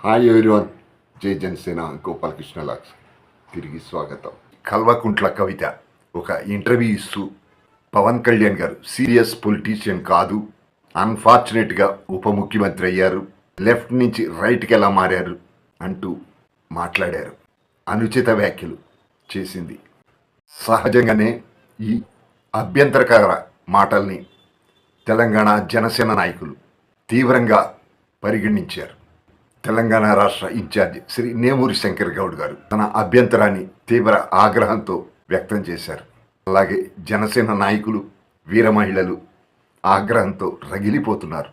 Hi everyone, జై జనసేన గోపాలకృష్ణ లాక్స్ తిరిగి స్వాగతం. కల్వకుంట్ల కవిత ఒక ఇంటర్వ్యూ ఇస్తూ పవన్ కళ్యాణ్ గారు సీరియస్ పొలిటీషియన్ కాదు, అన్ఫార్చునేట్గా ఉప ముఖ్యమంత్రి అయ్యారు, లెఫ్ట్ నుంచి రైట్కి ఎలా మారారు అంటూ మాట్లాడారు. అనుచిత వ్యాఖ్యలు చేసింది. సహజంగానే ఈ అభ్యంతరకర మాటల్ని తెలంగాణ జనసేన నాయకులు తీవ్రంగా పరిగణించారు. తెలంగాణ రాష్ట్ర ఇన్ఛార్జి శ్రీ నేమూరి శంకర్ గౌడ్ గారు తన అభ్యంతరాన్ని తీవ్ర ఆగ్రహంతో వ్యక్తం చేశారు. అలాగే జనసేన నాయకులు, వీర మహిళలు ఆగ్రహంతో రగిలిపోతున్నారు.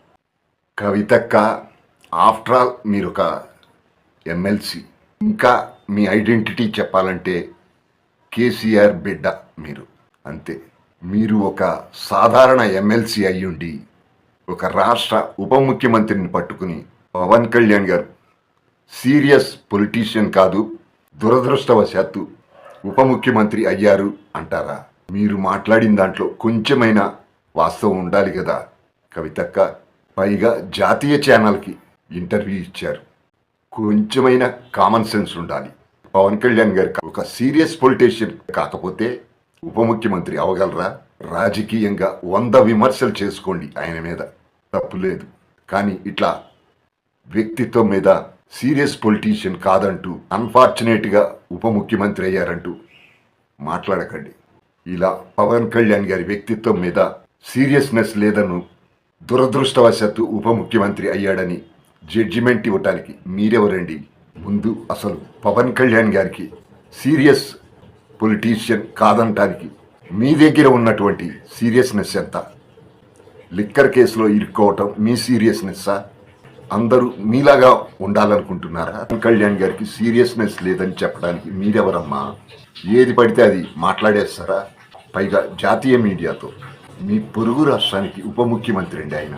కవితక్క, ఆఫ్టర్ ఆల్ మీరు ఒక ఎమ్మెల్సీ, ఇంకా మీ ఐడెంటిటీ చెప్పాలంటే కేసీఆర్ బిడ్డ మీరు, అంతే. మీరు ఒక సాధారణ ఎమ్మెల్సీ అయ్యుండి ఒక రాష్ట్ర ఉప ముఖ్యమంత్రిని పట్టుకుని పవన్ కళ్యాణ్ గారు సీరియస్ పొలిటీషియన్ కాదు, దురదృష్టవశాత్తు ఉప ముఖ్యమంత్రి అయ్యారు అంటారా? మీరు మాట్లాడిన దాంట్లో కొంచెమైనా వాస్తవం ఉండాలి కదా కవితక్క. పైగా జాతీయ ఛానల్కి ఇంటర్వ్యూ ఇచ్చారు. కొంచెమైనా కామన్ సెన్స్ ఉండాలి. పవన్ కళ్యాణ్ గారు ఒక సీరియస్ పొలిటీషియన్ కాకపోతే ఉప ముఖ్యమంత్రి అవగలరా? రాజకీయంగా 100 విమర్శలు చేసుకోండి, ఆయన మీద తప్పు లేదు. కానీ ఇట్లా వ్యక్తిత్వం మీద సీరియస్ పొలిటీషియన్ కాదంటూ, అన్ఫార్చునేట్గా ఉప ముఖ్యమంత్రి అయ్యారంటూ మాట్లాడకండి. ఇలా పవన్ కళ్యాణ్ గారి వ్యక్తిత్వం మీద సీరియస్నెస్ లేదను, దురదృష్టవశాత్తు ఉప ముఖ్యమంత్రి అయ్యాడని జడ్జిమెంట్ ఇవ్వటానికి మీరెవరండి? ముందు అసలు పవన్ కళ్యాణ్ గారికి సీరియస్ పొలిటీషియన్ కాదంటానికి మీ దగ్గర ఉన్నటువంటి సీరియస్నెస్ ఎంత? లిక్కర్ కేసులో ఇరుక్కోవటం మీ సీరియస్నెస్సా? అందరూ మీలాగా ఉండాలనుకుంటున్నారా? పవన్ కళ్యాణ్ గారికి సీరియస్నెస్ లేదని చెప్పడానికి మీరెవరమ్మా? ఏది పడితే అది మాట్లాడేస్తారా? పైగా జాతీయ మీడియాతో. మీ పొరుగు రాష్ట్రానికి ఉప ముఖ్యమంత్రి అండి ఆయన.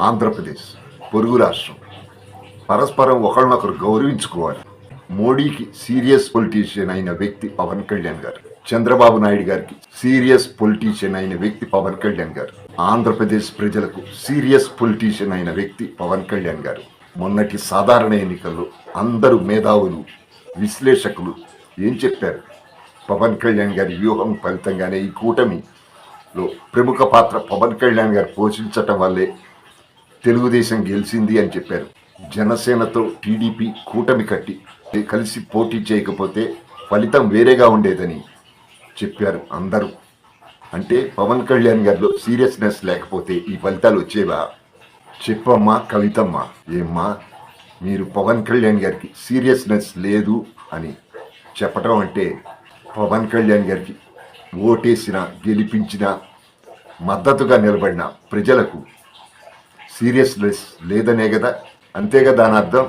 ఆంధ్రప్రదేశ్ పొరుగు రాష్ట్రం. పరస్పరం ఒకరినొకరు గౌరవించుకోవాలి. మోడీకి సీరియస్ పొలిటీషియన్ అయిన వ్యక్తి పవన్ కళ్యాణ్ గారు. చంద్రబాబు నాయుడు గారికి సీరియస్ పొలిటీషియన్ అయిన వ్యక్తి పవన్ కళ్యాణ్ గారు. ఆంధ్రప్రదేశ్ ప్రజలకు సీరియస్ పొలిటీషియన్ అయిన వ్యక్తి పవన్ కళ్యాణ్ గారు. మొన్నటి సాధారణ ఎన్నికల్లో అందరూ మేధావులు, విశ్లేషకులు ఏం చెప్పారు? పవన్ కళ్యాణ్ గారి వ్యూహం ఫలితంగానే ఈ కూటమిలో ప్రముఖ పాత్ర పవన్ కళ్యాణ్ గారు పోషించటం వల్లే తెలుగుదేశం గెలిచింది అని చెప్పారు. జనసేనతో టీడీపీ కూటమి కట్టి కలిసి పోటీ చేయకపోతే ఫలితం వేరేగా ఉండేదని చెప్పారు అందరూ. అంటే పవన్ కళ్యాణ్ గారిలో సీరియస్నెస్ లేకపోతే ఈ ఫలితాలు వచ్చేవా? చెప్పమ్మా కవితమ్మా. ఏమ్మా, మీరు పవన్ కళ్యాణ్ గారికి సీరియస్నెస్ లేదు అని చెప్పటం అంటే పవన్ కళ్యాణ్ గారికి ఓటేసిన, గెలిపించిన, మద్దతుగా నిలబడిన ప్రజలకు సీరియస్నెస్ లేదనే కదా. అంతేగా దాని అర్థం.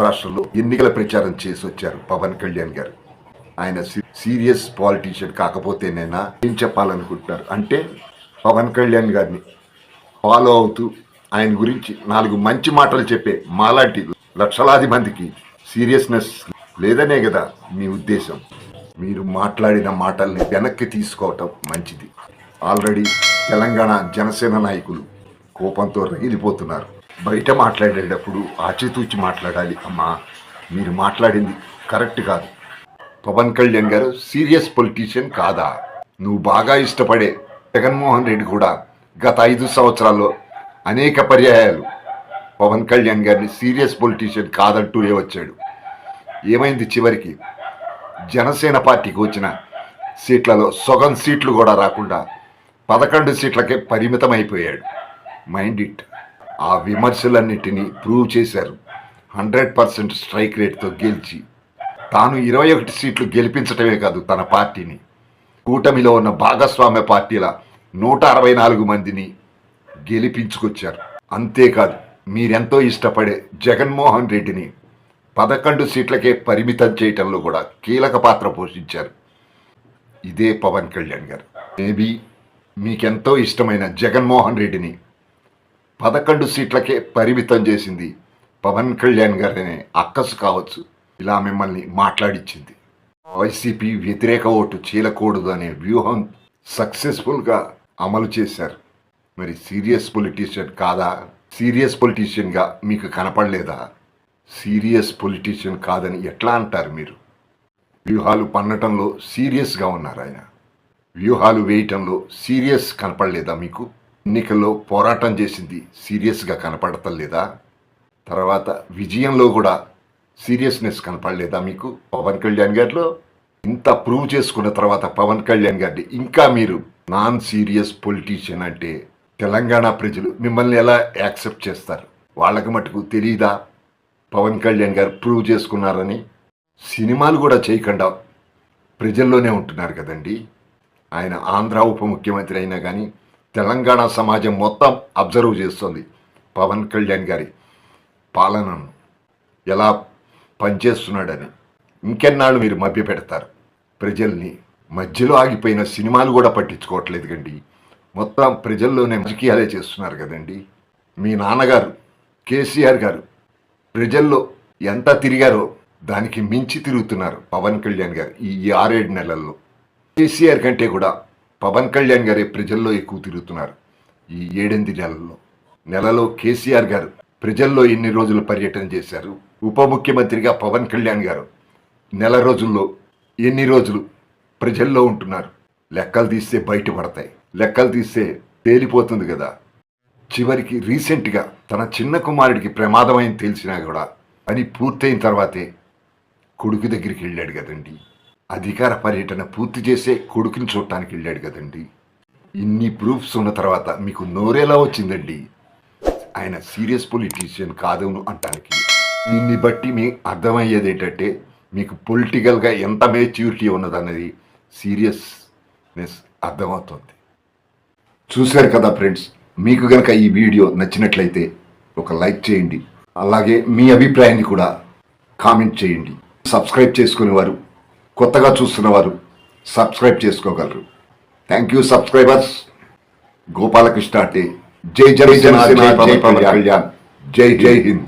రాష్ట్రంలో ఎన్నికల ప్రచారం చేసి వచ్చారు పవన్ కళ్యాణ్ గారు. ఆయన సీరియస్ పాలిటీషియన్ కాకపోతేనేనా ఏం చెప్పాలనుకుంటున్నారు? అంటే పవన్ కళ్యాణ్ గారిని ఫాలో అవుతూ ఆయన గురించి 4 మంచి మాటలు చెప్పే మాలాంటి లక్షలాది మందికి సీరియస్నెస్ లేదనే కదా మీ ఉద్దేశం. మీరు మాట్లాడిన మాటల్ని వెనక్కి తీసుకోవటం మంచిది. ఆల్రెడీ తెలంగాణ జనసేన నాయకులు కోపంతో రగిలిపోతున్నారు. బయట మాట్లాడేటప్పుడు ఆచితూచి మాట్లాడాలి అమ్మా. మీరు మాట్లాడింది కరెక్ట్ కాదు. పవన్ కళ్యాణ్ గారు సీరియస్ పొలిటీషియన్ కాదా? నువ్వు బాగా ఇష్టపడే జగన్మోహన్ రెడ్డి కూడా గత 5 సంవత్సరాల్లో అనేక పర్యాయాలు పవన్ కళ్యాణ్ గారిని సీరియస్ పొలిటీషియన్ కాదంటూనే వచ్చాడు. ఏమైంది చివరికి? జనసేన పార్టీకి వచ్చిన సీట్లలో సగం సీట్లు కూడా రాకుండా 11 సీట్లకే పరిమితం అయిపోయాడు. Mind it. ఆ విమర్శలన్నిటినీ ప్రూవ్ చేశారు. 100% స్ట్రైక్ రేట్తో గెలిచి తాను 21 సీట్లు గెలిపించటమే కాదు, తన పార్టీని, కూటమిలో ఉన్న భాగస్వామ్య పార్టీల 164 మందిని గెలిపించుకొచ్చారు. అంతేకాదు, మీరెంతో ఇష్టపడే జగన్మోహన్ రెడ్డిని 11 సీట్లకే పరిమితం చేయటంలో కూడా కీలక పాత్ర పోషించారు. ఇదే పవన్ కళ్యాణ్ గారు. మేబీ మీకెంతో ఇష్టమైన జగన్మోహన్ రెడ్డిని 11 సీట్లకే పరిమితం చేసింది పవన్ కళ్యాణ్ గారనే అక్కసు కావచ్చు. ఇలా మిమ్మల్ని మాట్లాడిచ్చింది. వైసీపీ వ్యతిరేక ఓటు చీలకూడదు అనే వ్యూహం సక్సెస్ఫుల్గా అమలు చేశారు. మరి సీరియస్ పొలిటీషియన్ కాదా? సీరియస్ పొలిటీషియన్గా మీకు కనపడలేదా? సీరియస్ పొలిటీషియన్ కాదని ఎట్లా అంటారు మీరు? వ్యూహాలు పన్నటంలో సీరియస్గా ఉన్నారు ఆయన. వ్యూహాలు వేయటంలో సీరియస్ కనపడలేదా మీకు? ఎన్నికల్లో పోరాటం చేసింది సీరియస్గా కనపడటం లేదా? తర్వాత విజయంలో కూడా సీరియస్నెస్ కనపడలేదా మీకు? పవన్ కళ్యాణ్ గారిలో ఇంత ప్రూవ్ చేసుకున్న తర్వాత పవన్ కళ్యాణ్ గారిని ఇంకా మీరు నాన్ సీరియస్ పొలిటీషియన్ అంటే తెలంగాణ ప్రజలు మిమ్మల్ని ఎలా యాక్సెప్ట్ చేస్తారు? వాళ్ళకి మటుకు తెలియదా పవన్ కళ్యాణ్ గారు ప్రూవ్ చేసుకున్నారని? సినిమాలు కూడా చేయకుండా ప్రజల్లోనే ఉంటున్నారు కదండి. ఆయన ఆంధ్ర ఉప ముఖ్యమంత్రి అయినా కానీ తెలంగాణ సమాజం మొత్తం అబ్జర్వ్ చేస్తుంది పవన్ కళ్యాణ్ గారి పాలనను ఎలా పనిచేస్తున్నాడని. ఇంకెన్నాళ్ళు మీరు మభ్యపెడతారు ప్రజల్ని? మధ్యలో ఆగిపోయిన సినిమాలు కూడా పట్టించుకోవట్లేదు కండి, మొత్తం ప్రజల్లోనే రాజకీయాలే చేస్తున్నారు కదండి. మీ నాన్నగారు కేసీఆర్ గారు ప్రజల్లో ఎంత తిరిగారో దానికి మించి తిరుగుతున్నారు పవన్ కళ్యాణ్ గారు ఈ 6-7 నెలల్లో. కేసీఆర్ కంటే కూడా పవన్ కళ్యాణ్ గారే ప్రజల్లో ఎక్కువ తిరుగుతున్నారు ఈ 7-8 నెలలో. కేసీఆర్ గారు ప్రజల్లో ఎన్ని రోజులు పర్యటన చేశారు? ఉప ముఖ్యమంత్రిగా పవన్ కళ్యాణ్ గారు నెల రోజుల్లో ఎన్ని రోజులు ప్రజల్లో ఉంటున్నారు? లెక్కలు తీస్తే బయటపడతాయి, లెక్కలు తీస్తే తేలిపోతుంది కదా. చివరికి రీసెంట్గా తన చిన్న కుమారుడికి ప్రమాదమైంది తెలిసినా కూడా పని పూర్తయిన తర్వాతే కొడుకు దగ్గరికి వెళ్ళాడు కదండి. అధికార పర్యటన పూర్తి చేసే కొడుకుని చూడటానికి వెళ్ళాడు కదండి. ఇన్ని ప్రూఫ్స్ ఉన్న తర్వాత మీకు నోరేలా వచ్చిందండి ఆయన సీరియస్ పొలిటీషియన్ కాదు అంటానికి? దీన్ని బట్టి మీ అర్థమయ్యేది ఏంటంటే మీకు పొలిటికల్గా ఎంత మెచ్యూరిటీ ఉన్నదన్నది సీరియస్నెస్ అర్థమవుతుంది. చూశారు కదా ఫ్రెండ్స్, మీకు కనుక ఈ వీడియో నచ్చినట్లయితే ఒక లైక్ చేయండి, అలాగే మీ అభిప్రాయాన్ని కూడా కామెంట్ చేయండి. సబ్స్క్రైబ్ చేసుకునేవారు, కొత్తగా చూస్తున్నవారు సబ్స్క్రైబ్ చేసుకోగలరు. Thank you subscribers. గోపాలకృష్ణ అంటే జై జనసేన, జై పవన్ కళ్యాణ్, జై హింద్.